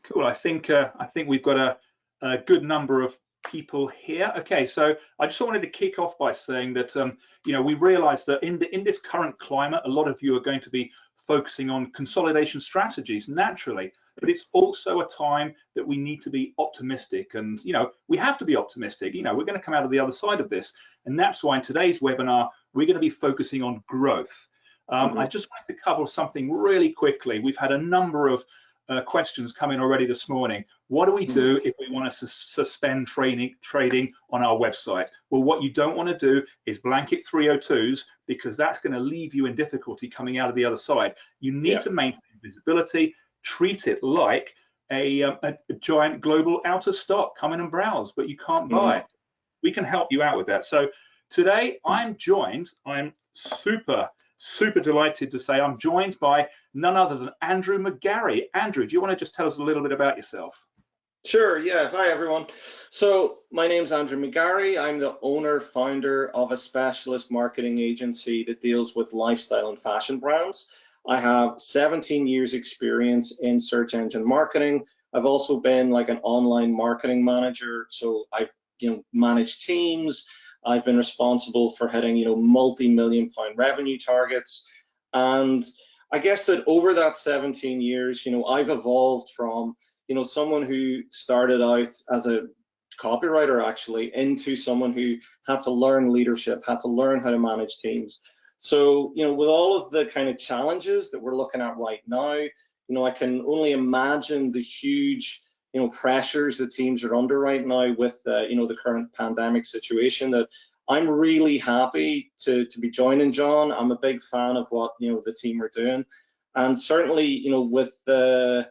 Cool. I think we've got a good number of people here. Okay, so I just wanted to kick off by saying that we realize that in this current climate, a lot of you are going to be focusing on consolidation strategies naturally, but it's also a time that we need to be optimistic, and we have to be optimistic. We're going to come out of the other side of this, and that's why in today's webinar we're going to be focusing on growth. I just wanted to cover something really quickly. We've had a number of questions come in already this morning. What do we do if we want to suspend trading on our website? Well, what you don't want to do is blanket 302s, because that's going to leave you in difficulty coming out of the other side. You need to maintain visibility, treat it like a giant global out of stock. Come in and browse, but you can't buy it. We can help you out with that. So today I'm super delighted to say I'm joined by none other than Andrew McGarry. Andrew, do you want to just tell us a little bit about yourself? Sure, yeah. Hi, everyone. So my name's Andrew McGarry. I'm the owner, founder of a specialist marketing agency that deals with lifestyle and fashion brands. I have 17 years experience in search engine marketing. I've also been like an online marketing manager. So I've managed teams. I've been responsible for hitting multi-million-pound revenue targets. And I guess that over that 17 years, I've evolved from someone who started out as a copywriter actually into someone who had to learn leadership, had to learn how to manage teams. So with all of the kind of challenges that we're looking at right now, I can only imagine the huge pressures that teams are under right now with the current pandemic situation, that I'm really happy to be joining Jon. I'm a big fan of what the team are doing, and certainly with the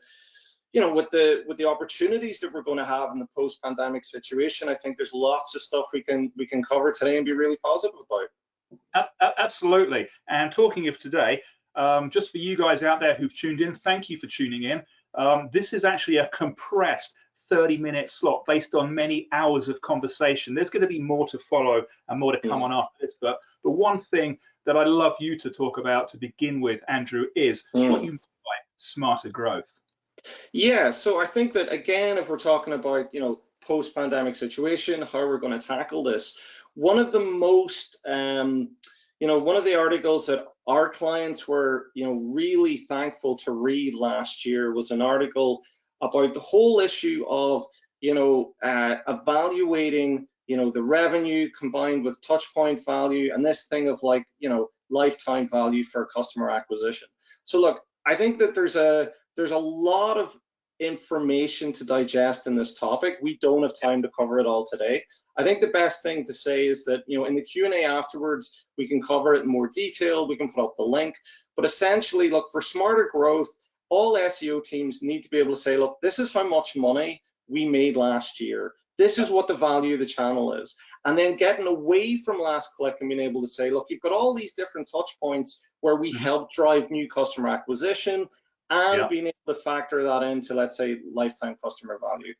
opportunities that we're going to have in the post-pandemic situation, I think there's lots of stuff we can cover today and be really positive about. Absolutely. And talking of today, just for you guys out there who've tuned in, thank you for tuning in. This is actually a compressed 30-minute slot based on many hours of conversation. There's going to be more to follow and more to come on after this. But the one thing that I'd love you to talk about to begin with, Andrew, is what you mean by smarter growth. Yeah, so I think that, again, if we're talking about post-pandemic situation, how we're going to tackle this, one of the most one of the articles that our clients were really thankful to read last year was an article about the whole issue of evaluating the revenue combined with touch point value, and this thing of like lifetime value for customer acquisition. So look, I think that there's a lot of information to digest in this topic. We don't have time to cover it all today. I think the best thing to say is that in the Q&A afterwards, we can cover it in more detail. We can put up the link, but essentially, look, for smarter growth, all SEO teams need to be able to say, look, this is how much money we made last year. This is what the value of the channel is. And then getting away from last click and being able to say, look, you've got all these different touch points where we help drive new customer acquisition, and being able to factor that into, let's say, lifetime customer value.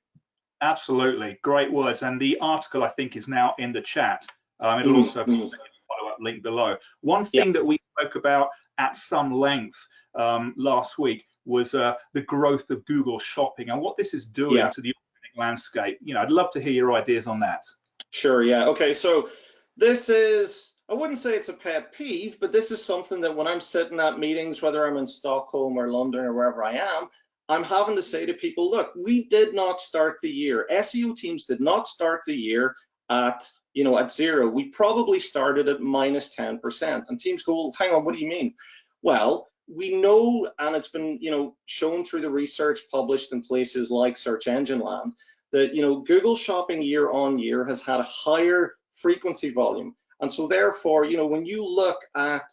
Absolutely, great words. And the article, I think, is now in the chat. It'll also be a follow-up link below. One thing that we spoke about at some length last week was the growth of Google Shopping and what this is doing to the organic landscape. I'd love to hear your ideas on that. Sure, yeah. Okay, so this is, I wouldn't say it's a pet peeve, but this is something that when I'm sitting at meetings, whether I'm in Stockholm or London or wherever I am, I'm having to say to people, look, we did not start the year. SEO teams did not start the year at zero. We probably started at minus 10%. And teams go, well, hang on, what do you mean? Well, we know, and it's been shown through the research published in places like Search Engine Land, that Google Shopping year on year has had a higher frequency volume. And so therefore, when you look at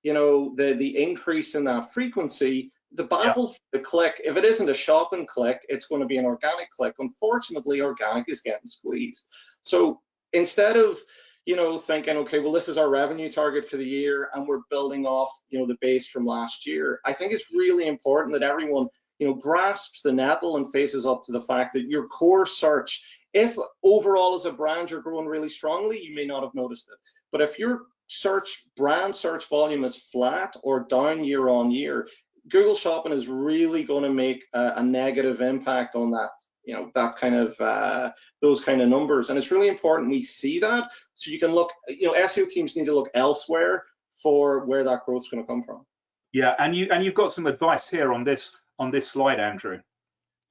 the increase in that frequency, the battle for the click, if it isn't a shopping click, it's going to be an organic click. Unfortunately, organic is getting squeezed. So instead of thinking, okay, well, this is our revenue target for the year and we're building off the base from last year, I think it's really important that everyone grasps the nettle and faces up to the fact that your core search, if overall as a brand you're growing really strongly, you may not have noticed it, but if your brand search volume is flat or down year on year, Google Shopping is really going to make a negative impact on that, that kind of those kind of numbers. And it's really important we see that, so you can look, SEO teams need to look elsewhere for where that growth is going to come from. Yeah, and you've got some advice here on this slide, Andrew.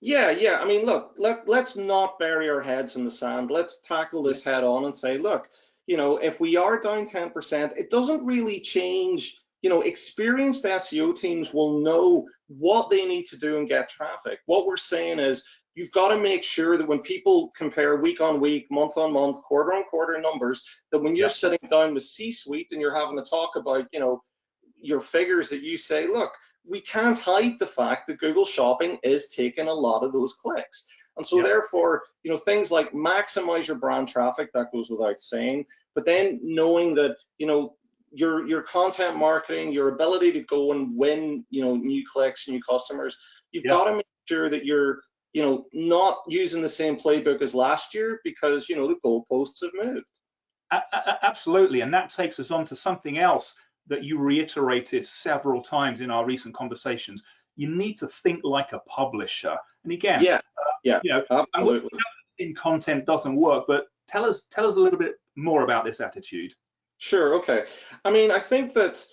Yeah. I mean, look, let's not bury our heads in the sand. Let's tackle this head on and say, look, if we are down 10%, it doesn't really change. Experienced SEO teams will know what they need to do and get traffic. What we're saying is, you've got to make sure that when people compare week on week, month on month, quarter on quarter numbers, that when you're sitting down with C-suite and you're having to talk about, your figures, that you say, look, we can't hide the fact that Google Shopping is taking a lot of those clicks. And so therefore, things like maximize your brand traffic, that goes without saying, but then knowing that, your content marketing, your ability to go and win, new clicks, new customers, you've got to make sure that you're, not using the same playbook as last year, because, the goalposts have moved. Absolutely. And that takes us on to something else that you reiterated several times in our recent conversations. You need to think like a publisher. And again, absolutely. In content doesn't work, but tell us a little bit more about this attitude. Sure. Okay. I mean, I think that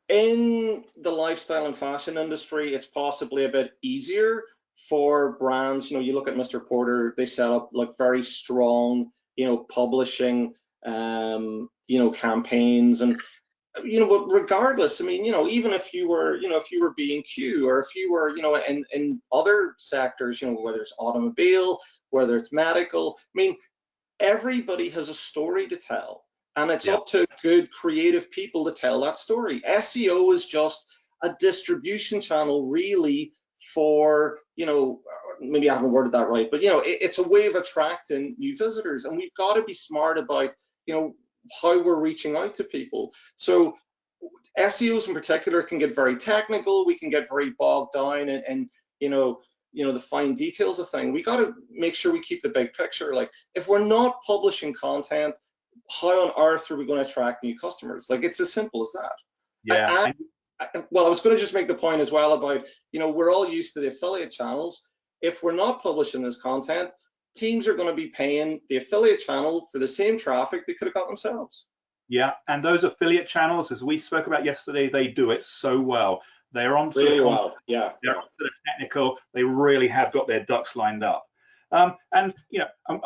in the lifestyle and fashion industry, it's possibly a bit easier for brands. You look at Mr. Porter, they set up like very strong, publishing, campaigns, and but regardless, I mean, even if you were, if you were B&Q, or if you were, in other sectors, whether it's automobile, whether it's medical, I mean, everybody has a story to tell, and it's up to good creative people to tell that story. SEO is just a distribution channel, really, for, maybe I haven't worded that right, but it's a way of attracting new visitors, and we've got to be smart about, how we're reaching out to people. So SEOs in particular can get very technical. We can get very bogged down and the fine details of things. We got to make sure we keep the big picture. Like, if we're not publishing content, how on earth are we going to attract new customers? Like, it's as simple as that. Yeah. Well, I was going to just make the point as well about, we're all used to the affiliate channels. If we're not publishing this content, teams are going to be paying the affiliate channel for the same traffic they could have got themselves. Yeah, and those affiliate channels, as we spoke about yesterday, they do it so well. They're on really well. Yeah. They're on to the technical. They really have got their ducks lined up. And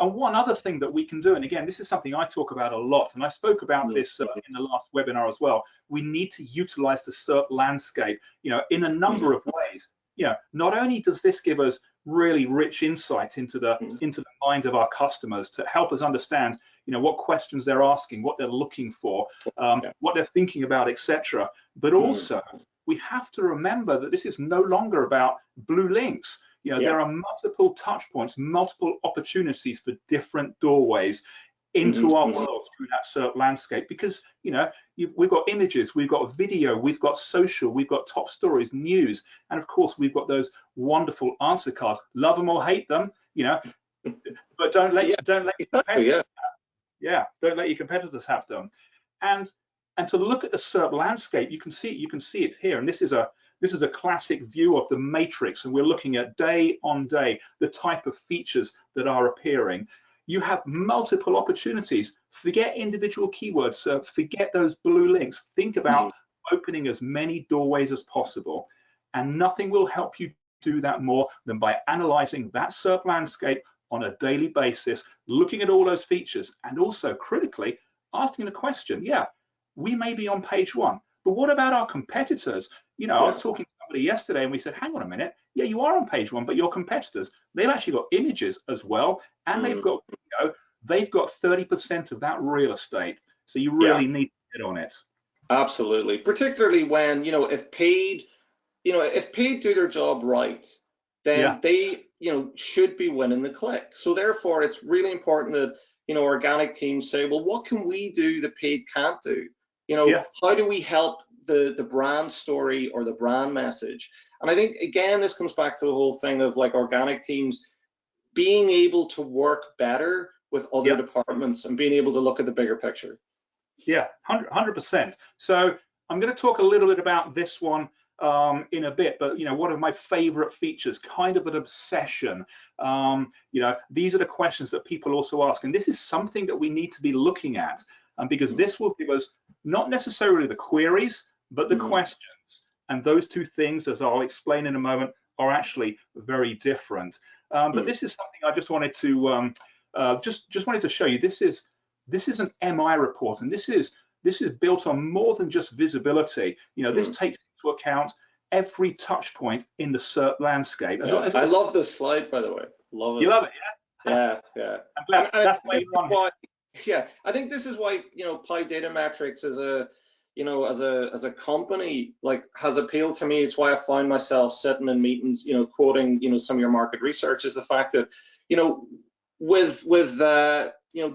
one other thing that we can do, and again, this is something I talk about a lot, and I spoke about this in the last webinar as well. We need to utilize the SERP landscape, in a number of ways. Not only does this give us really rich insight into the mind of our customers to help us understand, what questions they're asking, what they're looking for, what they're thinking about, etc. But also, we have to remember that this is no longer about blue links. There are multiple touch points, multiple opportunities for different doorways into our world through that SERP landscape, because we've got images, we've got video, we've got social, we've got top stories, news, and of course we've got those wonderful answer cards. Love them or hate them, but don't let your competitors don't let your competitors have them. And to look at the SERP landscape, you can see it here, and this is a classic view of the matrix, and we're looking at day on day the type of features that are appearing. You have multiple opportunities. Forget individual keywords, forget those blue links. Think about opening as many doorways as possible. And nothing will help you do that more than by analyzing that SERP landscape on a daily basis, looking at all those features, and also critically asking the question, we may be on page 1, but what about our competitors? I was talking to somebody yesterday and we said, hang on a minute, you are on page 1, but your competitors, they've actually got images as well, and they've got video. They've got 30% of that real estate. So you really need to get on it. Absolutely. Particularly when, if paid do their job right, then they, should be winning the click. So therefore, it's really important that, organic teams say, well, what can we do that paid can't do? How do we help the brand story or the brand message? And I think, again, this comes back to the whole thing of like organic teams being able to work better with other departments and being able to look at the bigger picture. Yeah, 100%. So I'm going to talk a little bit about this one in a bit, but what are my favorite features? Kind of an obsession. These are the questions that people also ask, and this is something that we need to be looking at, because this will give us not necessarily the queries, but the questions. And those two things, as I'll explain in a moment, are actually very different. But this is something I just wanted to just wanted to show you. This is an MI report, and this is built on more than just visibility. This takes into account every touch point in the SERP landscape. I love this slide, by the way. Love it. You love it, yeah? Yeah. I'm glad. That's why. Yeah, I think this is why Pi Data Metrics as a company has appealed to me. It's why I find myself sitting in meetings, quoting some of your market research, is the fact that with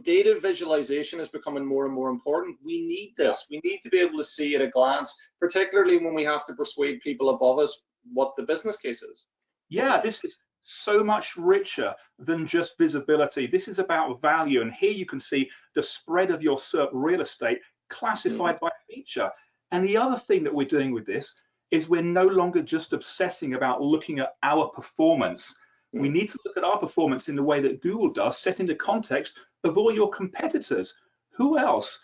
data visualization is becoming more and more important. We need this. We need to be able to see at a glance, particularly when we have to persuade people above us what the business case is. Yeah, this is so much richer than just visibility. This is about value, and here you can see the spread of your SERP real estate classified by feature. And the other thing that we're doing with this is we're no longer just obsessing about looking at our performance. We need to look at our performance in the way that Google does, set in the context of all your competitors. Who else,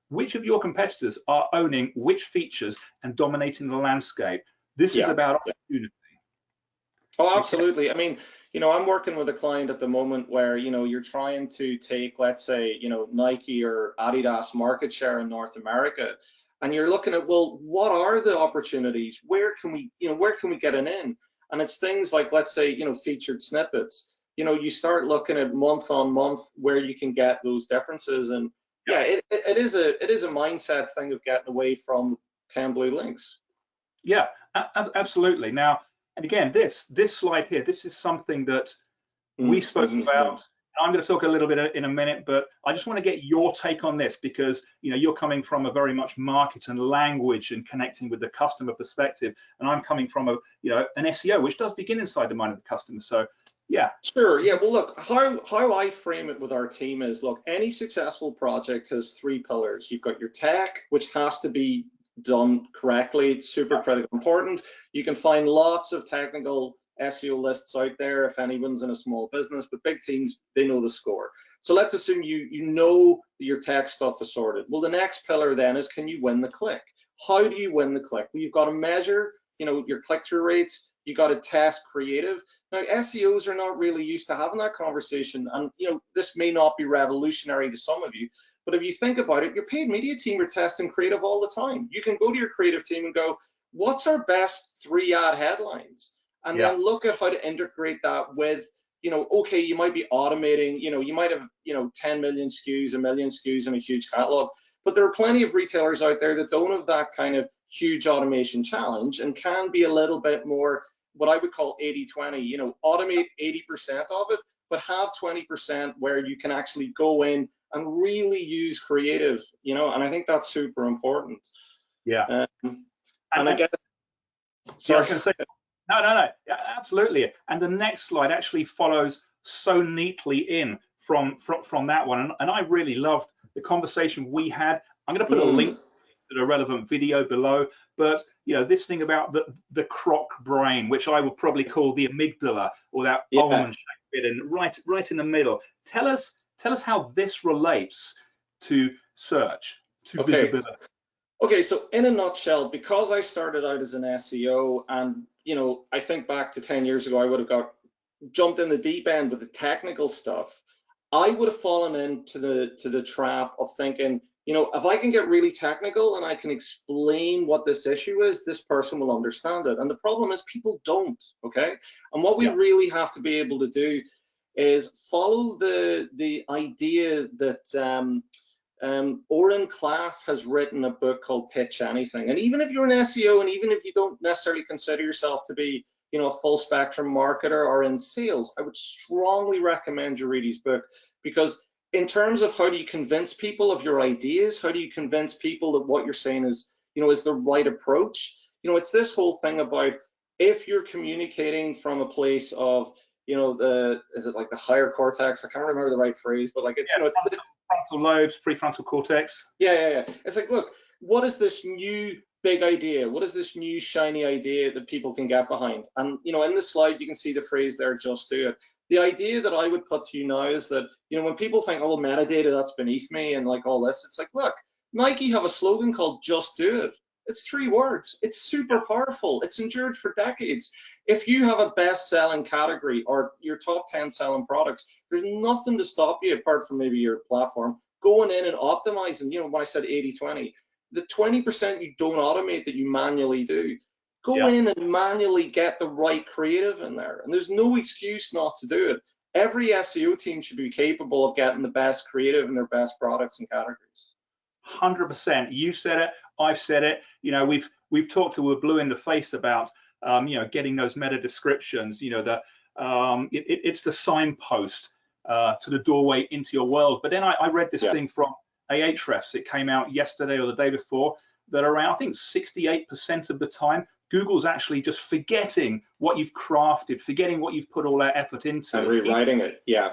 which of your competitors are owning which features and dominating the landscape? This is about opportunity. Oh, absolutely. I mean, I'm working with a client at the moment where, you're trying to take, let's say, Nike or Adidas market share in North America, and you're looking at, well, what are the opportunities? Where can we get an in? And it's things like, let's say, featured snippets. You start looking at month on month where you can get those differences, and it is a mindset thing of getting away from 10 blue links. Yeah, absolutely. Now, and again, this slide here, this is something that we spoke about. I'm going to talk a little bit in a minute, but I just want to get your take on this, because you're coming from a very much market and language and connecting with the customer perspective, and I'm coming from an SEO, which does begin inside the mind of the customer. So yeah. Sure. Yeah. Well, look, how I frame it with our team is, look, any successful project has 3 pillars. You've got your tech, which has to be done correctly. It's super critical important. You can find lots of technical SEO lists out there if anyone's in a small business, but big teams, they know the score. So let's assume you know your tech stuff is sorted. Well, the next pillar then is, can you win the click? How do you win the click? Well, you've got to measure, your click-through rates. You got to test creative. Now, SEOs are not really used to having that conversation, and this may not be revolutionary to some of you, but if you think about it, your paid media team are testing creative all the time. You can go to your creative team and go, what's our best 3 ad headlines? And then look at how to integrate that with, okay, you might be automating, you might have, 10 million SKUs, 1 million SKUs in a huge catalog, but there are plenty of retailers out there that don't have that kind of huge automation challenge and can be a little bit more what I would call 80-20, automate 80% of it, but have 20% where you can actually go in and really use creative, and I think that's super important. Yeah. And I guess, sorry, I can say, no, yeah, absolutely. And the next slide actually follows so neatly in from that one, and I really loved the conversation we had. I'm going to put a link to the relevant video below, but this thing about the croc brain, which I would probably call the amygdala, or that almond shaped bit, and right in the middle. Tell us how this relates to search, to visibility. Okay, so in a nutshell, because I started out as an SEO, and I think back to 10 years ago, I would have jumped in the deep end with the technical stuff. I would have fallen into the trap of thinking, if I can get really technical and I can explain what this issue is, this person will understand it. And the problem is people don't, okay? And what we really have to be able to do is follow the idea that Oren Klaff has written a book called Pitch Anything. And even if you're an SEO, and even if you don't necessarily consider yourself to be a full spectrum marketer or in sales, I would strongly recommend you read his book, because in terms of how do you convince people of your ideas, how do you convince people that what you're saying is the right approach, it's this whole thing about, if you're communicating from a place of is it like the higher cortex? I can't remember the right phrase, but like it's frontal lobes, prefrontal cortex. Yeah. It's like, look, what is this new big idea? What is this new shiny idea that people can get behind? And in the slide you can see the phrase there, just do it. The idea that I would put to you now is that when people think, oh, metadata, that's beneath me and like all this, it's like, look, Nike have a slogan called just do it. It's 3 words. It's super powerful. It's endured for decades. If you have a best-selling category or your top 10 selling products, there's nothing to stop you apart from maybe your platform going in and optimizing. When I said 80-20, the 20% you don't automate that you manually do, go in and manually get the right creative in there. And there's no excuse not to do it. Every SEO team should be capable of getting the best creative in their best products and categories. 100%. You said it. I've said it. We've talked till we're blue in the face about getting those meta descriptions. It's the signpost to the doorway into your world. But then I read this thing from Ahrefs. It came out yesterday or the day before that around, I think 68% of the time, Google's actually just forgetting what you've crafted, forgetting what you've put all that effort into. And rewriting it, Even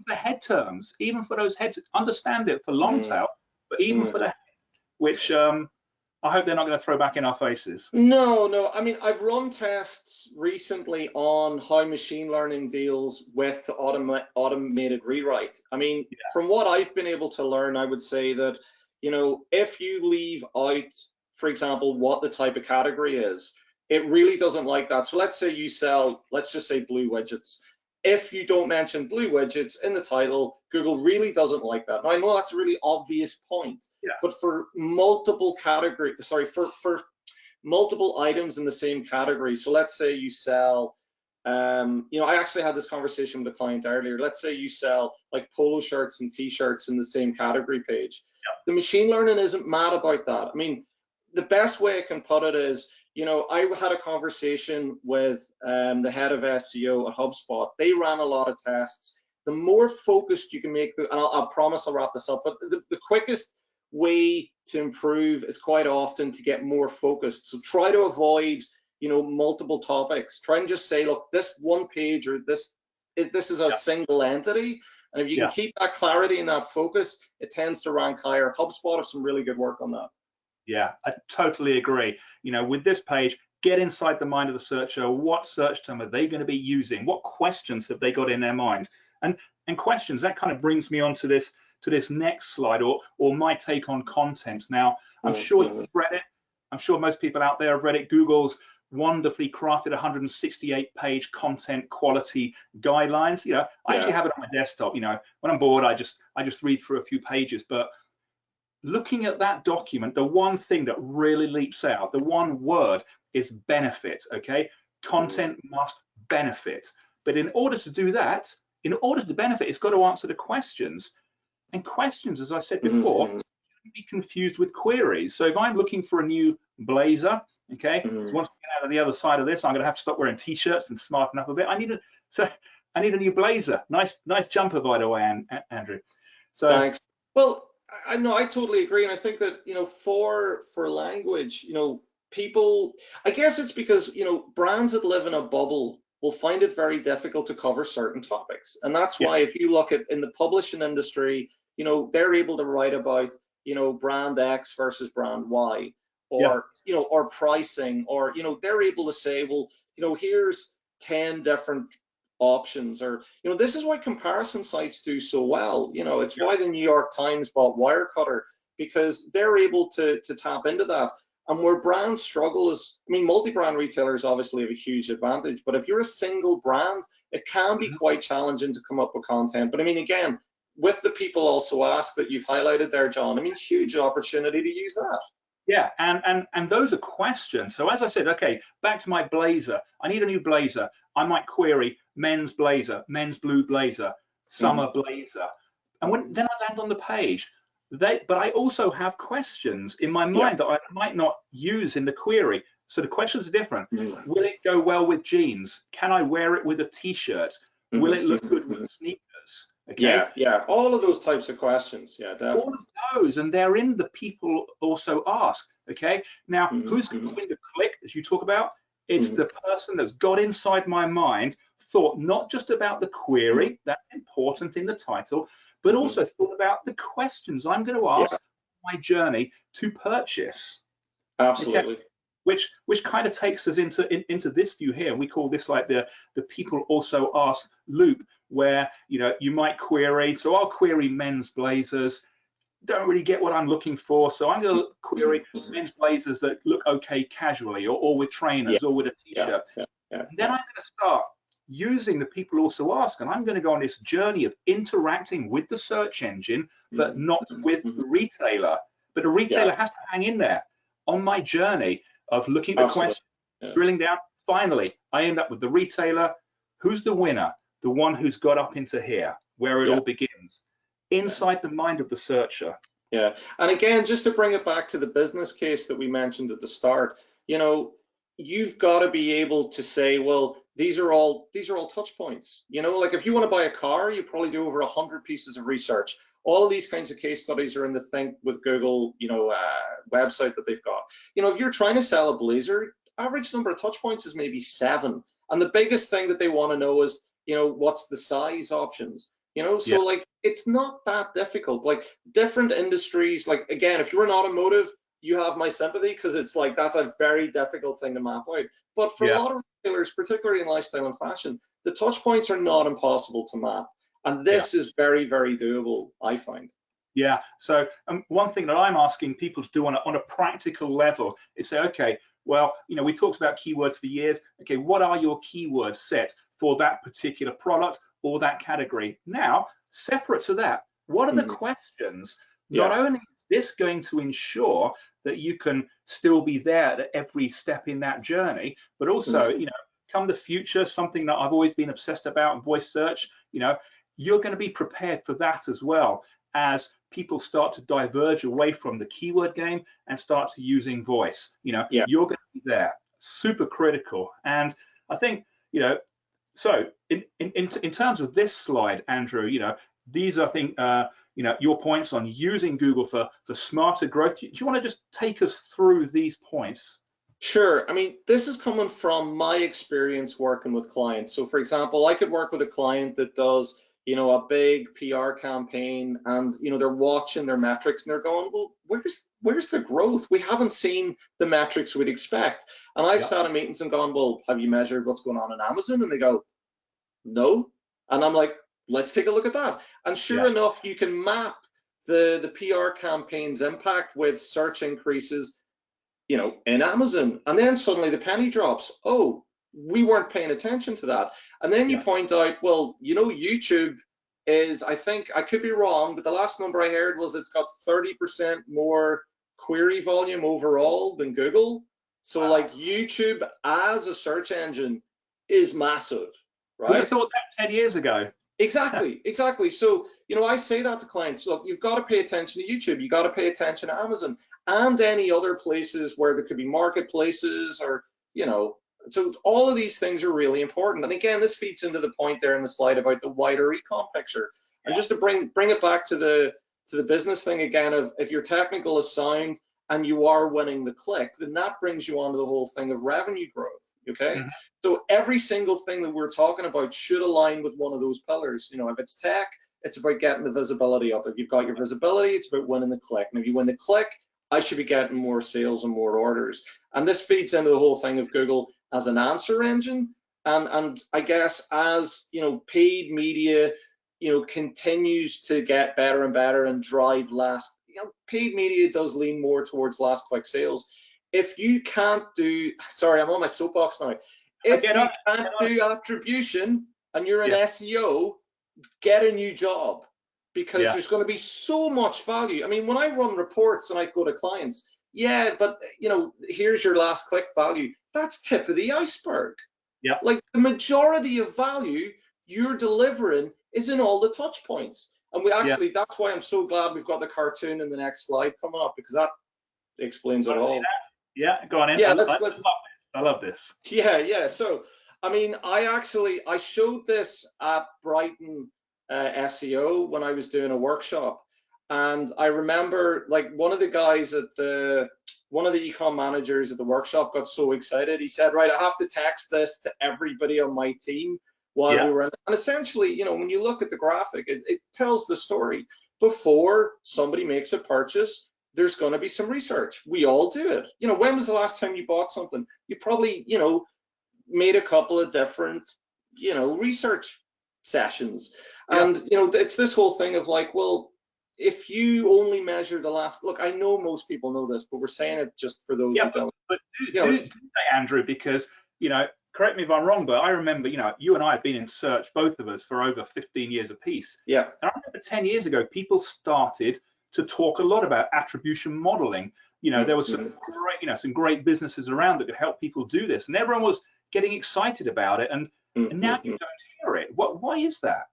for head terms, even for those heads, understand it for long tail, but even for the, which I hope they're not going to throw back in our faces. No. I mean, I've run tests recently on how machine learning deals with automated rewrite. I mean, from what I've been able to learn, I would say that, if you leave out, for example, what the type of category is, it really doesn't like that. So let's say you sell, let's just say blue widgets. If you don't mention blue widgets in the title, Google really doesn't like that. Now, I know that's a really obvious point, but for multiple for multiple items in the same category. So let's say you sell, I actually had this conversation with a client earlier. Let's say you sell like polo shirts and t-shirts in the same category page. The machine learning isn't mad about that. I mean, the best way I can put it is, I had a conversation with the head of SEO at HubSpot. They ran a lot of tests. The more focused you can make, and I promise I'll wrap this up, but the quickest way to improve is quite often to get more focused. So try to avoid, multiple topics. Try and just say, look, this one page or this is a single entity. And if you can keep that clarity and that focus, it tends to rank higher. HubSpot have some really good work on that. Yeah, I totally agree. With this page, get inside the mind of the searcher. What search term are they going to be using? What questions have they got in their mind? And questions, that kind of brings me on to this next slide, or my take on content. Now, I'm sure you've read it. I'm sure most people out there have read it. Google's wonderfully crafted 168-page content quality guidelines. I actually have it on my desktop. When I'm bored, I just read through a few pages. But looking at that document, the one thing that really leaps out, the one word is benefit, okay? Content must benefit. But in order to do that, in order to benefit, it's got to answer the questions. And questions, as I said before, shouldn't be confused with queries. So if I'm looking for a new blazer, okay, so once we get out of the other side of this, I'm going to have to stop wearing t-shirts and smarten up a bit. I need a new blazer. Nice jumper, by the way, Andrew. So thanks. Well, I totally agree, and I think that for language, people, I guess it's because brands that live in a bubble will find it very difficult to cover certain topics, and that's why if you look at in the publishing industry, they're able to write about brand X versus brand Y, or or pricing, or they're able to say, well, here's 10 different options, or this is why comparison sites do so well. It's why the New York Times bought Wirecutter, because they're able to tap into that. And where brands struggle is, I mean, multi-brand retailers obviously have a huge advantage, but if you're a single brand, it can be quite challenging to come up with content. But I mean, again, with the people also ask that you've highlighted there, John, I mean, huge opportunity to use that. Yeah, and those are questions. So as I said, okay, back to my blazer. I need a new blazer. I might query men's blazer, men's blue blazer, summer blazer. And then I land on the page. But I also have questions in my mind that I might not use in the query. So the questions are different. Will it go well with jeans? Can I wear it with a t-shirt? Will it look good with sneakers? Okay. Yeah, all of those types of questions. Yeah, definitely. All of those, and they're in the people also ask. Okay. Now, who's going to win the click, as you talk about? It's the person that's got inside my mind, thought not just about the query, that's important in the title, but also thought about the questions I'm going to ask on my journey to purchase. Absolutely. Okay. Which kind of takes us into this view here. We call this like the people also ask loop, where you might query. So I'll query men's blazers. Don't really get what I'm looking for, so I'm going to query men's blazers that look okay casually, or with trainers, or with a t-shirt. And then I'm going to start using the people also ask, and I'm going to go on this journey of interacting with the search engine, but not with the retailer. But the retailer has to hang in there on my journey of looking at the question, drilling down. Finally, I end up with the retailer. Who's the winner? The one who's got up into here, where it all begins, inside the mind of the searcher. Yeah, and again, just to bring it back to the business case that we mentioned at the start, you've got to be able to say, well, these are all touch points. Like if you want to buy a car, you probably do over 100 pieces of research. All of these kinds of case studies are in the Think with Google, website that they've got. If you're trying to sell a blazer, average number of touch points is maybe 7. And the biggest thing that they want to know is, what's the size options? So like, it's not that difficult. Like different industries, like again, if you're in automotive, you have my sympathy, because it's like, that's a very difficult thing to map out. But for a lot of retailers, particularly in lifestyle and fashion, the touch points are not impossible to map. And this is very, very doable, I find. Yeah, so one thing that I'm asking people to do on a practical level is say, okay, well, we talked about keywords for years. Okay, what are your keyword set for that particular product or that category? Now, separate to that, what are the questions? Not only is this going to ensure that you can still be there at every step in that journey, but also, come the future, something that I've always been obsessed about in voice search, you're going to be prepared for that as well, as people start to diverge away from the keyword game and start to using voice. You're going to be there. Super critical. And I think, so in terms of this slide, Andrew, these are, I think, your points on using Google for smarter growth. Do you want to just take us through these points? Sure. I mean, this is coming from my experience working with clients. So for example, I could work with a client that does, a big PR campaign, and, they're watching their metrics and they're going, well, where's the growth? We haven't seen the metrics we'd expect. And I've sat in meetings and gone, well, have you measured what's going on in Amazon? And they go, no. And I'm like, let's take a look at that. And sure enough, you can map the PR campaign's impact with search increases, in Amazon. And then suddenly the penny drops. Oh, we weren't paying attention to that. And then you point out, well, YouTube is, I think, I could be wrong, but the last number I heard was it's got 30% more query volume overall than Google. So like YouTube as a search engine is massive, right? Who thought that 10 years ago? Exactly. So, I say that to clients, look, you've got to pay attention to YouTube. You got to pay attention to Amazon and any other places where there could be marketplaces, or, so all of these things are really important. And again, this feeds into the point there in the slide about the wider ecom picture. And just to bring it back to the business thing again, of if your technical is sound and you are winning the click, then that brings you onto the whole thing of revenue growth. Okay. So every single thing that we're talking about should align with one of those pillars. If it's tech, it's about getting the visibility up. If you've got your visibility, it's about winning the click. And if you win the click, I should be getting more sales and more orders. And this feeds into the whole thing of Google as an answer engine. And I guess as, paid media, continues to get better and better and drive last, paid media does lean more towards last click sales. If you can't do, sorry, I'm on my soapbox now. If you can't do attribution and you're an SEO, get a new job, because there's going to be so much value. I mean, when I run reports and I go to clients, but here's your last click value. That's tip of the iceberg. Like the majority of value you're delivering is in all the touch points. And we actually, that's why I'm so glad we've got the cartoon in the next slide coming up, because that explains it all. Yeah, go on in. I love this. Yeah. So, I mean, I showed this at Brighton SEO when I was doing a workshop, and I remember like one of the guys one of the ecom managers at the workshop got so excited. He said, right, I have to text this to everybody on my team while we were in. And essentially, when you look at the graphic, it tells the story. Before somebody makes a purchase, there's going to be some research. We all do it. You know, when was the last time you bought something? You probably, you know, made a couple of different, you know, research sessions. And, you know, it's this whole thing of like, well, if you only measure the last, look, I know most people know this, but we're saying it just for those who don't. But do say, Andrew, because, you know, correct me if I'm wrong, but I remember, you know, you and I have been in search, both of us, for over 15 years apiece. Yeah. And I remember 10 years ago, people started to talk a lot about attribution modeling. You know, there was some great, you know, some great businesses around that could help people do this, and everyone was getting excited about it. And now you don't hear it. Why is that?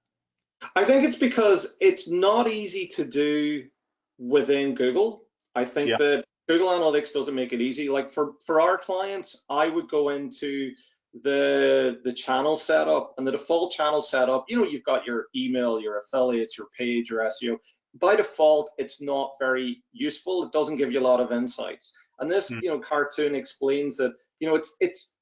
I think it's because it's not easy to do within Google. I think that Google Analytics doesn't make it easy. Like for our clients, I would go into the channel setup, and the default channel setup, you know, you've got your email, your affiliates, your page, your SEO. By default, it's not very useful. It doesn't give you a lot of insights. And this, you know, cartoon explains that, you know, it's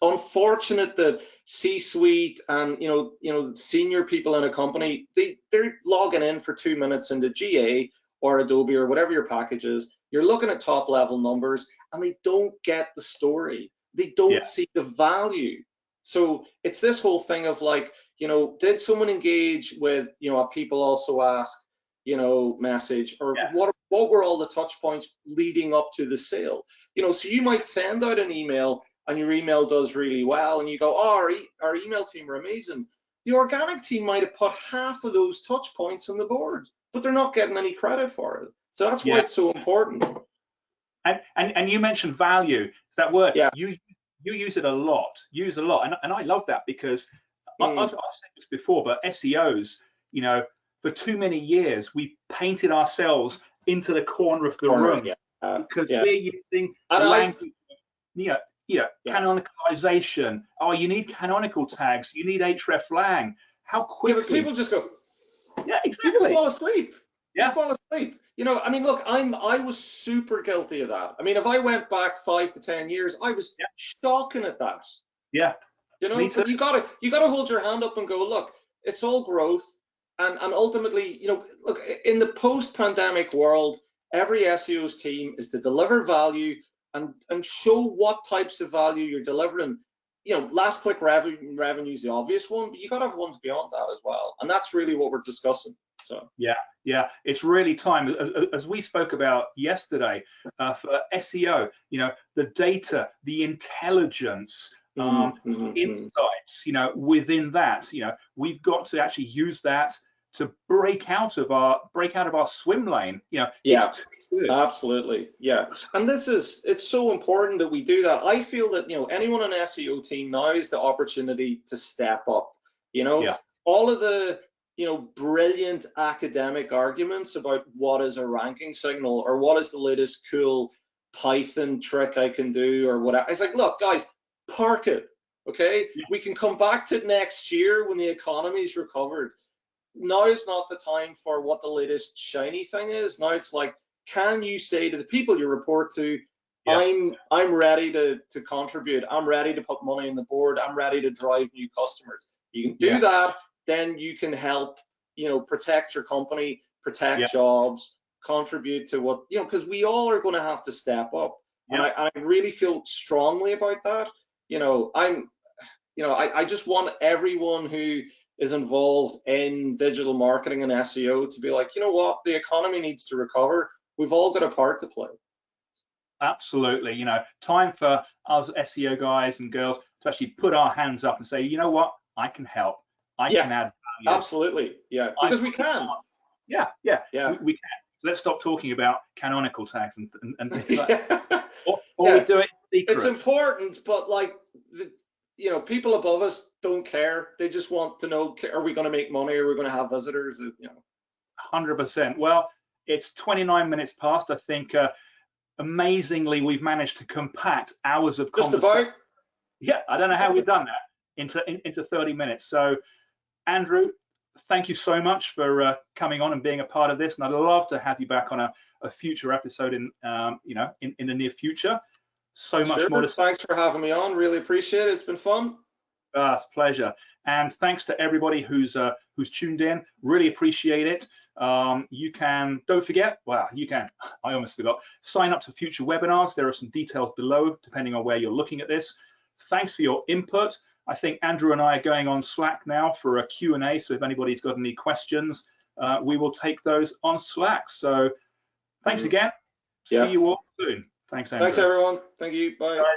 unfortunate that C-suite and you know senior people in a company, they're logging in for 2 minutes into GA or Adobe or whatever your package is. You're looking at top level numbers, and they don't get the story. They don't see the value. So it's this whole thing of like, you know, did someone engage with, you know, a people also ask, you know, message, or what were all the touch points leading up to the sale? You know, so you might send out an email and your email does really well, and you go, oh, our email team are amazing. The organic team might have put half of those touch points on the board, but they're not getting any credit for it. So that's why it's so important. And you mentioned value, that word. Yeah. You use it a lot. Use a lot, and I love that, because I've said this before, but SEOs, you know, for too many years we painted ourselves into the corner of the room because we're using language. Canonicalization. Oh, you need canonical tags. You need hreflang. How quickly? But people just go. Yeah, exactly. People fall asleep. Yeah. People fall asleep. You know, I mean, look, I was super guilty of that. I mean, if I went back 5 to 10 years, I was shocking at that. Yeah. You know, but you gotta hold your hand up and go, look, it's all growth, and ultimately, you know, look, in the post-pandemic world, every SEO's team is to deliver value and show what types of value you're delivering. You know, last click revenue is the obvious one, but you got to have ones beyond that as well, and that's really what we're discussing. So yeah, it's really time, as we spoke about yesterday, for SEO. You know, the data, the intelligence, insights. You know, within that, you know, we've got to actually use that to break out of our swim lane. You know, it's absolutely, and it's so important that we do that. I feel that, you know, anyone on SEO team now is the opportunity to step up. You know, all of the, you know, brilliant academic arguments about what is a ranking signal or what is the latest cool Python trick I can do or whatever. It's like, look, guys, park it. Okay, we can come back to it next year when the economy's recovered. Now is not the time for what the latest shiny thing is. Now it's like, can you say to the people you report to, I'm ready to contribute. I'm ready to put money on the board. I'm ready to drive new customers. You can do that, then you can help, you know, protect your company, protect jobs, contribute to what, you know, because we all are going to have to step up. And I really feel strongly about that. You know, I just want everyone who is involved in digital marketing and SEO to be like, you know what, the economy needs to recover. We've all got a part to play. Absolutely. You know, time for us SEO guys and girls to actually put our hands up and say, you know what, I can help. I can add value. Absolutely. Yeah, because we can. Yeah. We can. Let's stop talking about canonical tags and things like that. Or we do it in secret. It's important, but like, you know, people above us don't care. They just want to know, are we going to make money? Are we going to have visitors? You know. 100%. Well, it's 29 minutes past. I think amazingly we've managed to compact hours of conversation. Just about. Yeah, I don't know how we've done that into 30 minutes. So, Andrew, thank you so much for coming on and being a part of this. And I'd love to have you back on a future episode in the near future. So much more to say. Thanks for having me on. Really appreciate it. It's been fun. It's a pleasure. And thanks to everybody who's tuned in. Really appreciate it. You can, don't forget, well, you can, I almost forgot, sign up to future webinars. There are some details below, depending on where you're looking at this. Thanks for your input. I think Andrew and I are going on Slack now for a Q&A, so if anybody's got any questions, we will take those on Slack. So thanks again. Yeah. See you all soon. Thanks, Andrew. Thanks, everyone. Thank you. Bye. Bye.